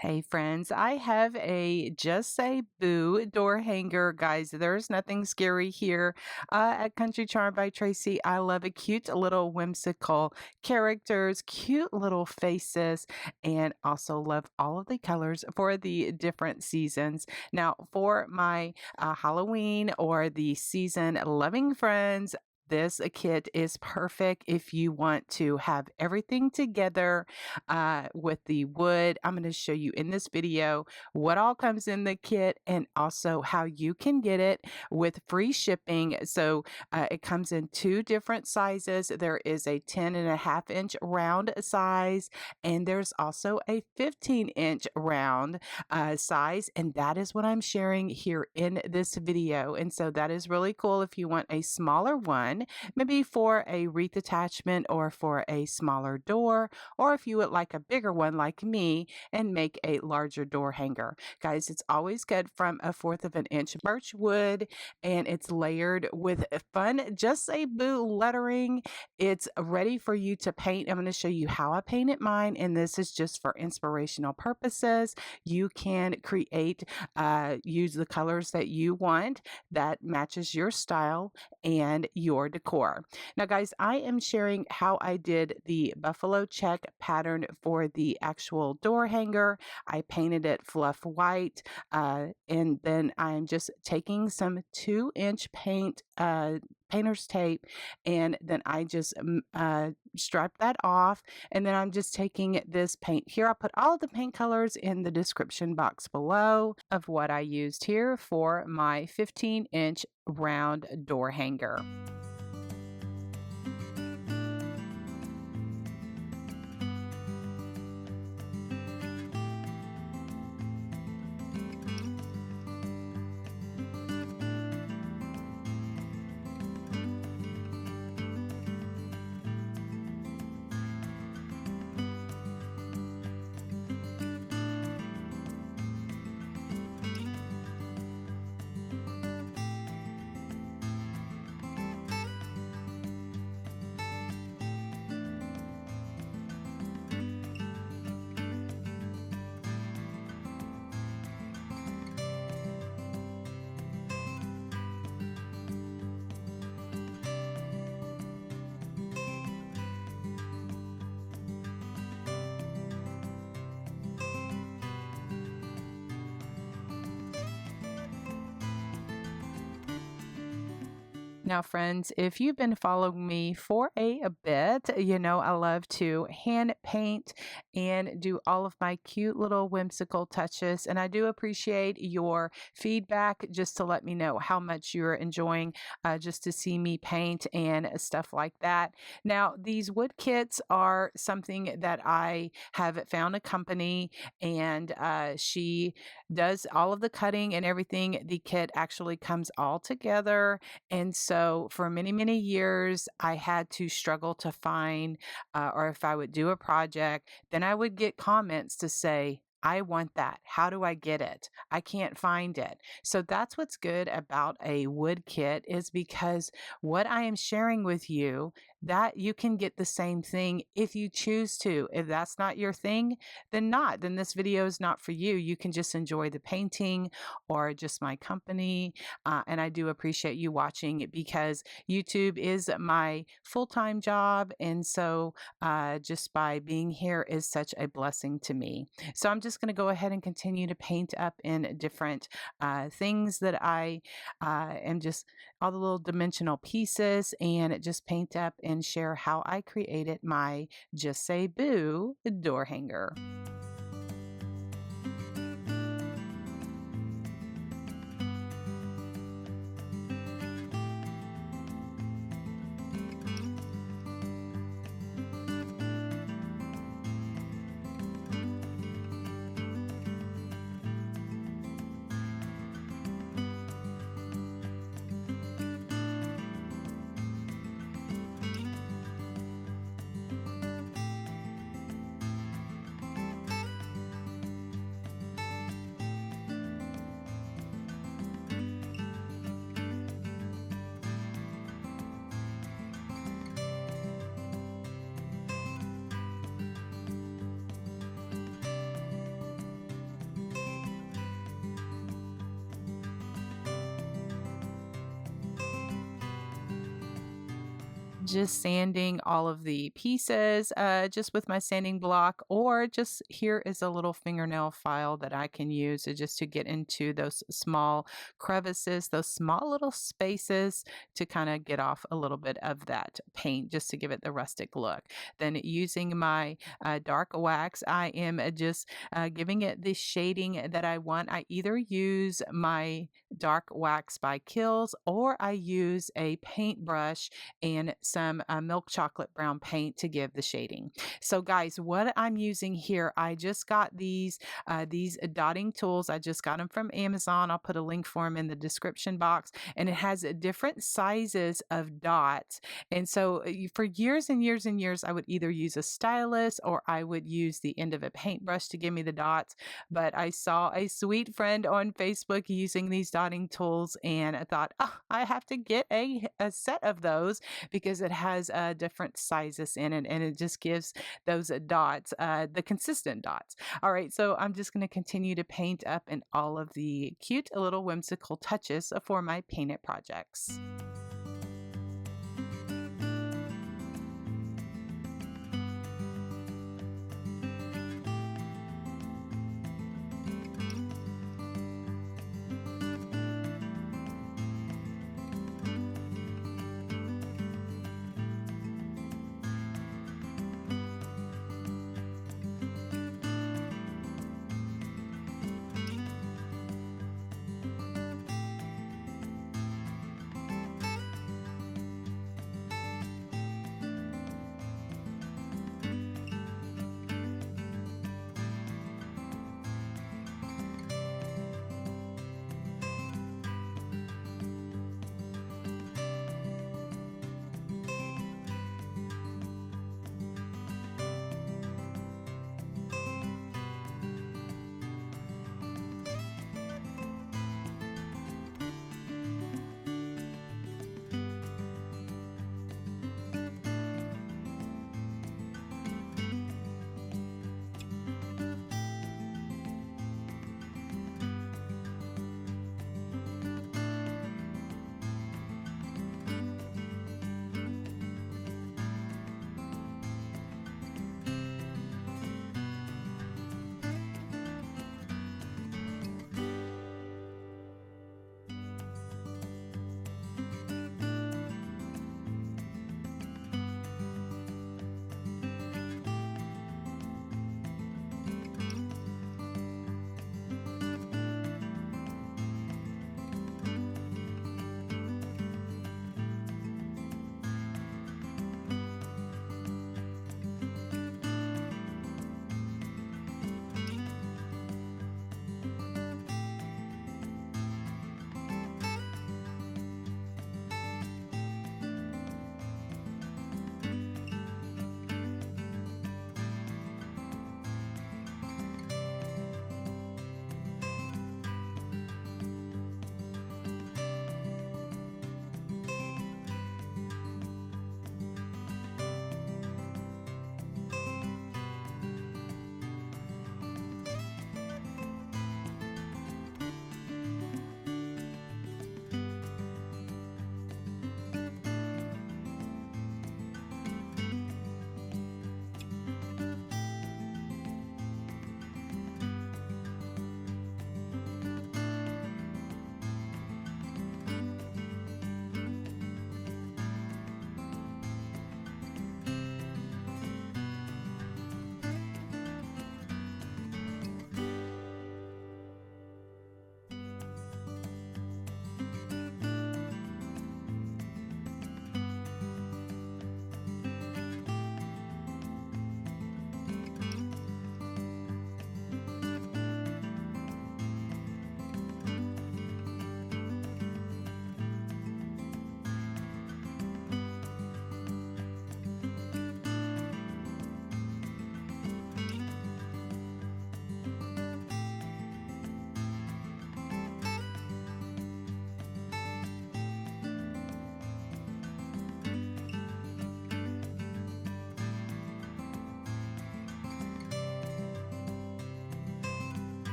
Hey friends, I have a Just Say Boo door hanger. Guys, there's nothing scary here. At Country Charm by Tracy, I love a cute little whimsical characters, cute little faces, and also love all of the colors for the different seasons. Now, for my Halloween or the season loving friends, this kit is perfect if you want to have everything together with the wood. I'm going to show you in this video what all comes in the kit and also how you can get it with free shipping. So it comes in two different sizes. There is a 10.5-inch round size, and there's also a 15-inch round size, and that is what I'm sharing here in this video. And so that is really cool if you want a smaller one, maybe for a wreath attachment or for a smaller door, or if you would like a bigger one like me and make a larger door hanger. Guys, it's always good from 1/4 of an inch birch wood, and it's layered with fun Just Say Boo lettering. It's ready for you to paint. I'm going to show you how I painted mine, and this is just for inspirational purposes. You can create, use the colors that you want that matches your style and your decor. Now, guys, I am sharing how I did the buffalo check pattern for the actual door hanger. I painted it fluff white, and then I'm just taking some 2-inch painter's tape, and then I just stripe that off, and then I'm just taking this paint here. I'll put all the paint colors in the description box below of what I used here for my 15-inch round door hanger. Now, friends, if you've been following me for a bit, you know I love to hand paint and do all of my cute little whimsical touches. And I do appreciate your feedback just to let me know how much you're enjoying just to see me paint and stuff like that. Now, these wood kits are something that I have found a company, and she does all of the cutting and everything. The kit actually comes all together, and so for many, many years, I had to struggle to find, or if I would do a project, then I would get comments to say, I want that. How do I get it? I can't find it. So that's what's good about a wood kit, is because what I am sharing with you, that you can get the same thing if you choose to. If that's not your thing, then not. Then this video is not for you. You can just enjoy the painting or just my company. And I do appreciate you watching it, because YouTube is my full-time job. And so just by being here is such a blessing to me. So I'm just going to go ahead and continue to paint up in different things that I am just all the little dimensional pieces, and just paint up and share how I created my Just Say Boo door hanger. just sanding all of the pieces just with my sanding block, or just here is a little fingernail file that I can use just to get into those small crevices, those small little spaces to kind of get off a little bit of that paint just to give it the rustic look. Then using my dark wax, I am just giving it the shading that I want. I either use my dark wax by Kills, or I use a paintbrush and some milk chocolate brown paint to give the shading. So guys, what I'm using here, I just got these dotting tools. I just got them from Amazon. I'll put a link for them in the description box, and it has different sizes of dots. And so for years and years and years, I would either use a stylus or I would use the end of a paintbrush to give me the dots. But I saw a sweet friend on Facebook using these dotting tools, and I thought, oh, I have to get a set of those because it has different sizes in it, and it just gives those dots, the consistent dots. All right, so I'm just going to continue to paint up in all of the cute little whimsical touches for my painted projects.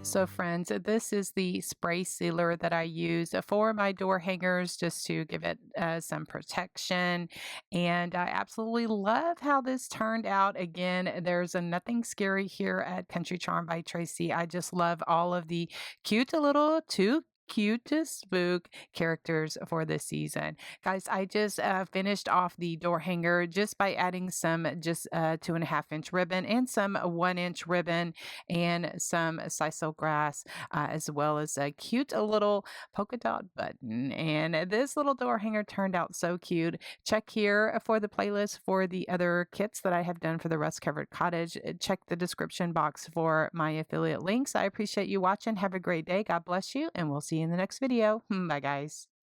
So, friends, this is the spray sealer that I use for my door hangers just to give it some protection. And I absolutely love how this turned out. Again, there's a nothing scary here at Country Charm by Tracy. I just love all of the cute little two. Cute to spook characters for this season, guys. I just finished off the door hanger just by adding some just 2.5 inch ribbon and some 1 inch ribbon and some sisal grass, as well as a cute little polka dot button. And this little door hanger turned out so cute. Check here for the playlist for the other kits that I have done for the rust covered cottage. Check the description box for my affiliate links. I appreciate you watching. Have a great day. God bless you, and we'll see you in the next video. Bye, guys.